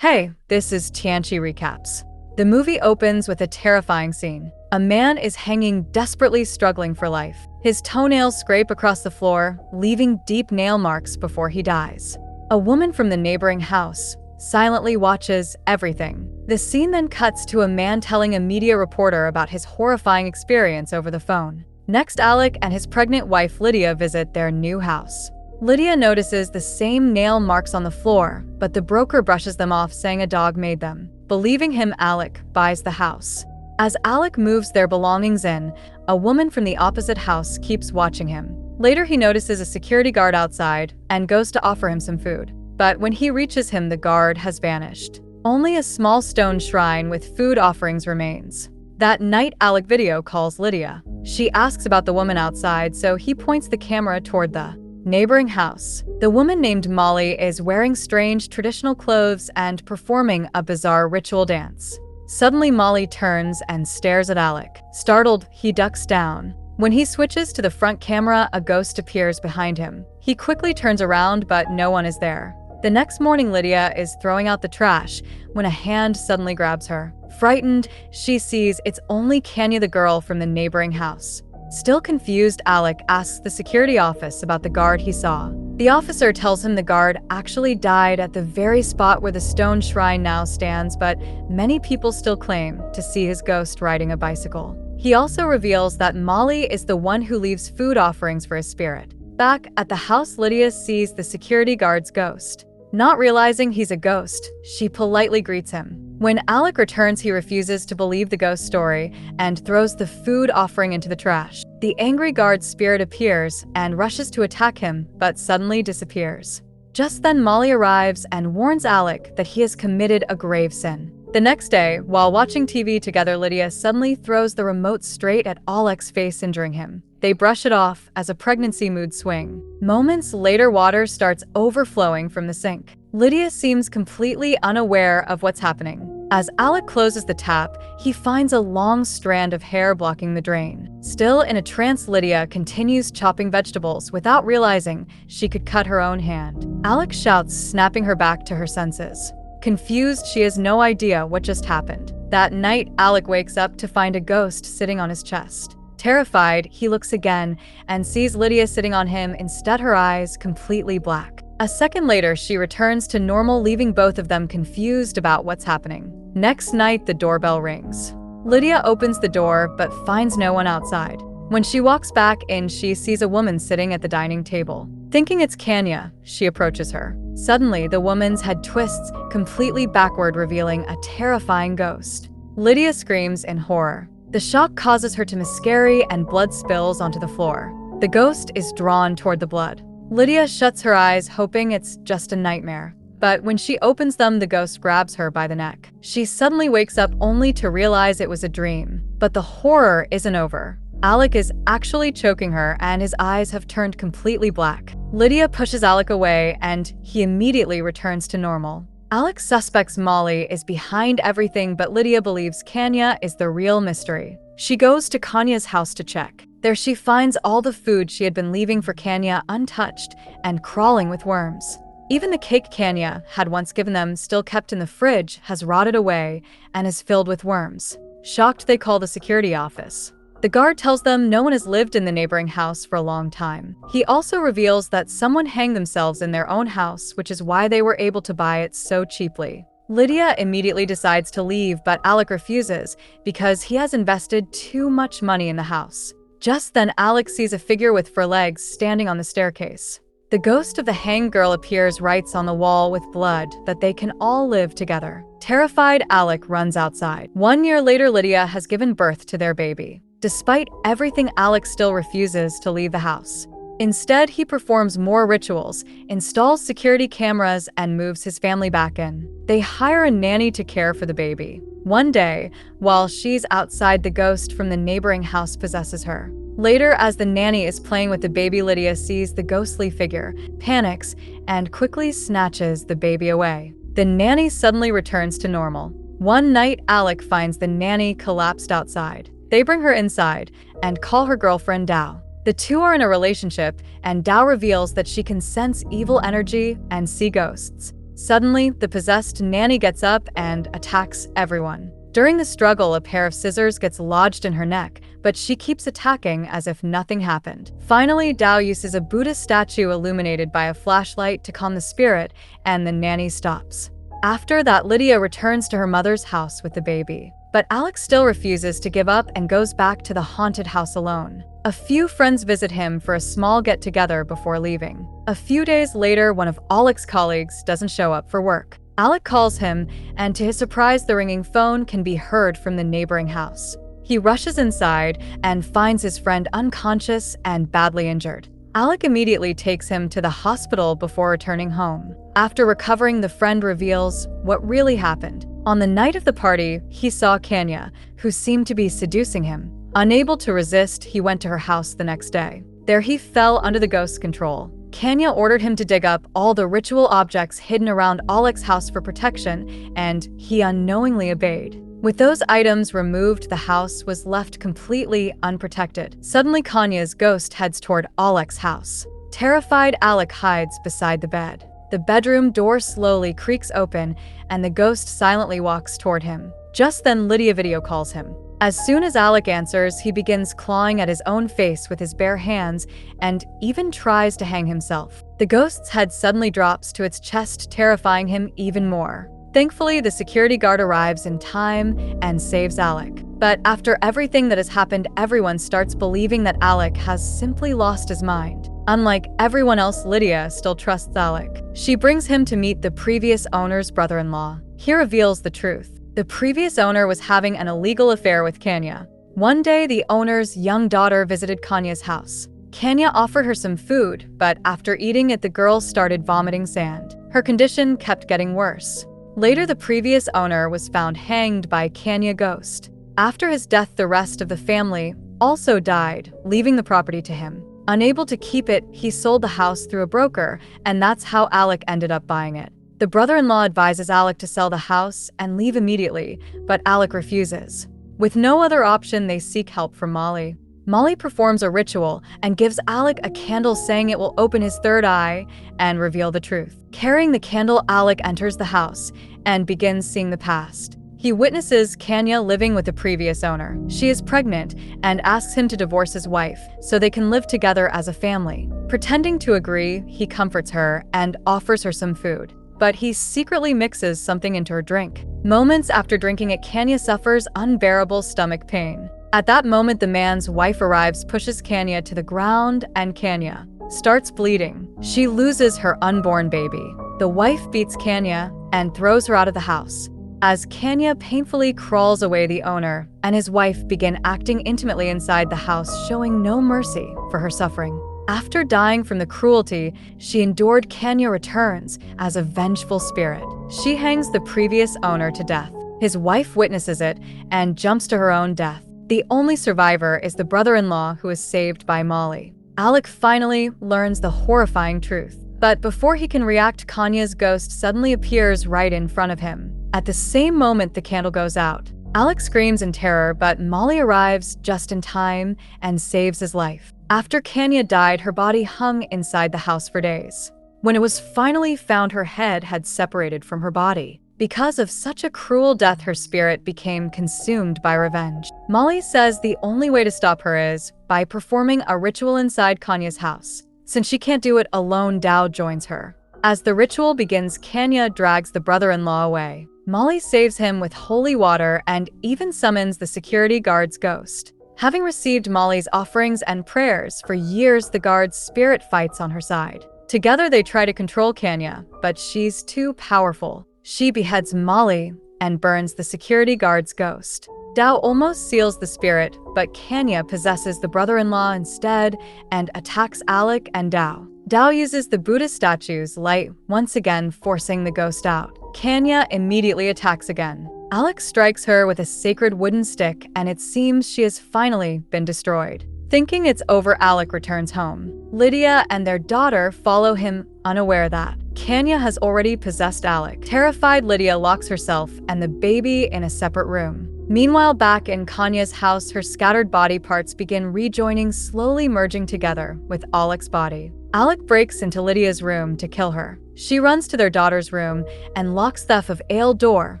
Hey, this is Tianshi Recaps. The movie opens with a terrifying scene. A man is hanging, desperately struggling for life. His toenails scrape across the floor, leaving deep nail marks before he dies. A woman from the neighboring house silently watches everything. The scene then cuts to a man telling a media reporter about his horrifying experience over the phone. Next, Alec and his pregnant wife Lydia visit their new house. Lydia notices the same nail marks on the floor, but the broker brushes them off, saying a dog made them. Believing him, Alec buys the house. As Alec moves their belongings in, a woman from the opposite house keeps watching him. Later, he notices a security guard outside and goes to offer him some food. But when he reaches him, the guard has vanished. Only a small stone shrine with food offerings remains. That night, Alec video calls Lydia. She asks about the woman outside, so he points the camera toward the neighboring house. The woman named Molly is wearing strange traditional clothes and performing a bizarre ritual dance. Suddenly, Molly turns and stares at Alec. Startled, he ducks down. When he switches to the front camera, a ghost appears behind him. He quickly turns around, but no one is there. The next morning, Lydia is throwing out the trash when a hand suddenly grabs her. Frightened, she sees it's only Kanya, the girl from the neighboring house. Still confused, Alec asks the security office about the guard he saw. The officer tells him the guard actually died at the very spot where the stone shrine now stands, but many people still claim to see his ghost riding a bicycle. He also reveals that Molly is the one who leaves food offerings for his spirit. Back at the house, Lydia sees the security guard's ghost. Not realizing he's a ghost, she politely greets him. When Alec returns, he refuses to believe the ghost story and throws the food offering into the trash. The angry guard's spirit appears and rushes to attack him, but suddenly disappears. Just then, Molly arrives and warns Alec that he has committed a grave sin. The next day, while watching TV together, Lydia suddenly throws the remote straight at Alec's face, injuring him. They brush it off as a pregnancy mood swing. Moments later, water starts overflowing from the sink. Lydia seems completely unaware of what's happening. As Alec closes the tap, he finds a long strand of hair blocking the drain. Still in a trance, Lydia continues chopping vegetables without realizing she could cut her own hand. Alec shouts, snapping her back to her senses. Confused, she has no idea what just happened. That night, Alec wakes up to find a ghost sitting on his chest. Terrified, he looks again and sees Lydia sitting on him, instead her eyes completely black. A second later, she returns to normal, leaving both of them confused about what's happening. Next night, the doorbell rings. Lydia opens the door but finds no one outside. When she walks back in, she sees a woman sitting at the dining table. Thinking it's Kanya, she approaches her. Suddenly, the woman's head twists completely backward, revealing a terrifying ghost. Lydia screams in horror. The shock causes her to miscarry and blood spills onto the floor. The ghost is drawn toward the blood. Lydia shuts her eyes, hoping it's just a nightmare. But when she opens them, the ghost grabs her by the neck. She suddenly wakes up only to realize it was a dream. But the horror isn't over. Alec is actually choking her and his eyes have turned completely black. Lydia pushes Alec away and he immediately returns to normal. Alec suspects Molly is behind everything, but Lydia believes Kanya is the real mystery. She goes to Kanya's house to check. There she finds all the food she had been leaving for Kanya untouched and crawling with worms. Even the cake Kanya had once given them, still kept in the fridge, has rotted away and is filled with worms. Shocked, they call the security office. The guard tells them no one has lived in the neighboring house for a long time. He also reveals that someone hanged themselves in their own house, which is why they were able to buy it so cheaply. Lydia immediately decides to leave, but Alec refuses because he has invested too much money in the house. Just then, Alec sees a figure with 4 legs standing on the staircase. The ghost of the hanged girl appears, writes on the wall with blood that they can all live together. Terrified, Alec runs outside. 1 year later, Lydia has given birth to their baby. Despite everything, Alec still refuses to leave the house. Instead, he performs more rituals, installs security cameras, and moves his family back in. They hire a nanny to care for the baby. One day, while she's outside, the ghost from the neighboring house possesses her. Later, as the nanny is playing with the baby, Lydia sees the ghostly figure, panics, and quickly snatches the baby away. The nanny suddenly returns to normal. One night, Alec finds the nanny collapsed outside. They bring her inside and call her girlfriend Dao. The two are in a relationship, and Dao reveals that she can sense evil energy and see ghosts. Suddenly, the possessed nanny gets up and attacks everyone. During the struggle, a pair of scissors gets lodged in her neck, but she keeps attacking as if nothing happened. Finally, Dao uses a Buddhist statue illuminated by a flashlight to calm the spirit, and the nanny stops. After that, Lydia returns to her mother's house with the baby. But Alex still refuses to give up and goes back to the haunted house alone. A few friends visit him for a small get-together before leaving. A few days later, one of Alex's colleagues doesn't show up for work. Alec calls him, and to his surprise, the ringing phone can be heard from the neighboring house. He rushes inside and finds his friend unconscious and badly injured. Alec immediately takes him to the hospital before returning home. After recovering, the friend reveals what really happened. On the night of the party, he saw Kanya, who seemed to be seducing him. Unable to resist, he went to her house the next day. There he fell under the ghost's control. Kanya ordered him to dig up all the ritual objects hidden around Alec's house for protection, and he unknowingly obeyed. With those items removed, the house was left completely unprotected. Suddenly, Kanya's ghost heads toward Alec's house. Terrified, Alec hides beside the bed. The bedroom door slowly creaks open, and the ghost silently walks toward him. Just then, Lydia video calls him. As soon as Alec answers, he begins clawing at his own face with his bare hands and even tries to hang himself. The ghost's head suddenly drops to its chest, terrifying him even more. Thankfully, the security guard arrives in time and saves Alec. But after everything that has happened, everyone starts believing that Alec has simply lost his mind. Unlike everyone else, Lydia still trusts Alec. She brings him to meet the previous owner's brother-in-law. He reveals the truth. The previous owner was having an illegal affair with Kanya. One day, the owner's young daughter visited Kanya's house. Kanya offered her some food, but after eating it, the girl started vomiting sand. Her condition kept getting worse. Later, the previous owner was found hanged by Kanya ghost. After his death, the rest of the family also died, leaving the property to him. Unable to keep it, he sold the house through a broker, and that's how Alec ended up buying it. The brother-in-law advises Alec to sell the house and leave immediately, but Alec refuses. With no other option, they seek help from Molly. Molly performs a ritual and gives Alec a candle, saying it will open his third eye and reveal the truth. Carrying the candle, Alec enters the house and begins seeing the past. He witnesses Kanya living with the previous owner. She is pregnant and asks him to divorce his wife so they can live together as a family. Pretending to agree, he comforts her and offers her some food. But he secretly mixes something into her drink. Moments after drinking it, Kanya suffers unbearable stomach pain. At that moment, the man's wife arrives, pushes Kanya to the ground, and Kanya starts bleeding. She loses her unborn baby. The wife beats Kanya and throws her out of the house. As Kanya painfully crawls away, the owner and his wife begin acting intimately inside the house, showing no mercy for her suffering. After dying from the cruelty she endured, Kanya returns as a vengeful spirit. She hangs the previous owner to death. His wife witnesses it and jumps to her own death. The only survivor is the brother-in-law, who is saved by Molly. Alec finally learns the horrifying truth. But before he can react, Kanya's ghost suddenly appears right in front of him. At the same moment, the candle goes out. Alec screams in terror, but Molly arrives just in time and saves his life. After Kanya died, her body hung inside the house for days. When it was finally found, her head had separated from her body. Because of such a cruel death, her spirit became consumed by revenge. Molly says the only way to stop her is by performing a ritual inside Kanya's house. Since she can't do it alone, Dao joins her. As the ritual begins, Kanya drags the brother-in-law away. Molly saves him with holy water and even summons the security guard's ghost. Having received Molly's offerings and prayers for years, the guard's spirit fights on her side. Together, they try to control Kanya, but she's too powerful. She beheads Molly and burns the security guard's ghost. Dao almost seals the spirit, but Kanya possesses the brother-in-law instead and attacks Alec and Dao. Dao uses the Buddhist statue's light, once again forcing the ghost out. Kanya immediately attacks again. Alec strikes her with a sacred wooden stick, and it seems she has finally been destroyed. Thinking it's over, Alec returns home. Lydia and their daughter follow him, unaware that Kanya has already possessed Alec. Terrified, Lydia locks herself and the baby in a separate room. Meanwhile, back in Kanya's house, her scattered body parts begin rejoining, slowly merging together with Alec's body. Alec breaks into Lydia's room to kill her. She runs to their daughter's room and locks the ale door,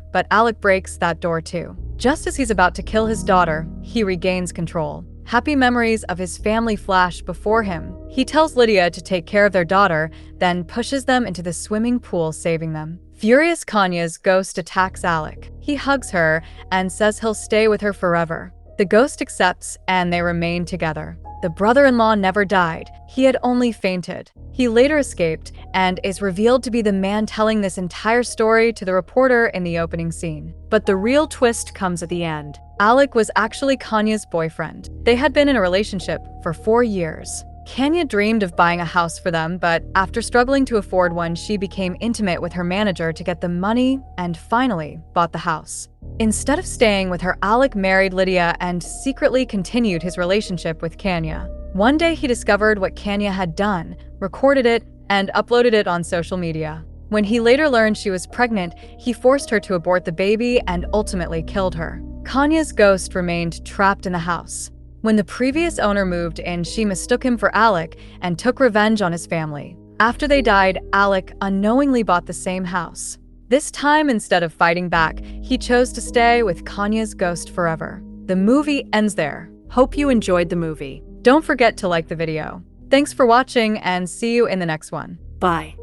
but Alec breaks that door too. Just as he's about to kill his daughter, he regains control. Happy memories of his family flash before him. He tells Lydia to take care of their daughter, then pushes them into the swimming pool, saving them. Furious, Kanya's ghost attacks Alec. He hugs her and says he'll stay with her forever. The ghost accepts and they remain together. The brother-in-law never died. He had only fainted. He later escaped and is revealed to be the man telling this entire story to the reporter in the opening scene. But the real twist comes at the end. Alec was actually Kanya's boyfriend. They had been in a relationship for 4 years. Kanya dreamed of buying a house for them, but after struggling to afford one, she became intimate with her manager to get the money and finally bought the house. Instead of staying with her, Alec married Lydia and secretly continued his relationship with Kanya. One day he discovered what Kanya had done, recorded it, and uploaded it on social media. When he later learned she was pregnant, he forced her to abort the baby and ultimately killed her. Kanya's ghost remained trapped in the house. When the previous owner moved in, she mistook him for Alec and took revenge on his family. After they died, Alec unknowingly bought the same house. This time, instead of fighting back, he chose to stay with Kanya's ghost forever. The movie ends there. Hope you enjoyed the movie. Don't forget to like the video. Thanks for watching and see you in the next one. Bye.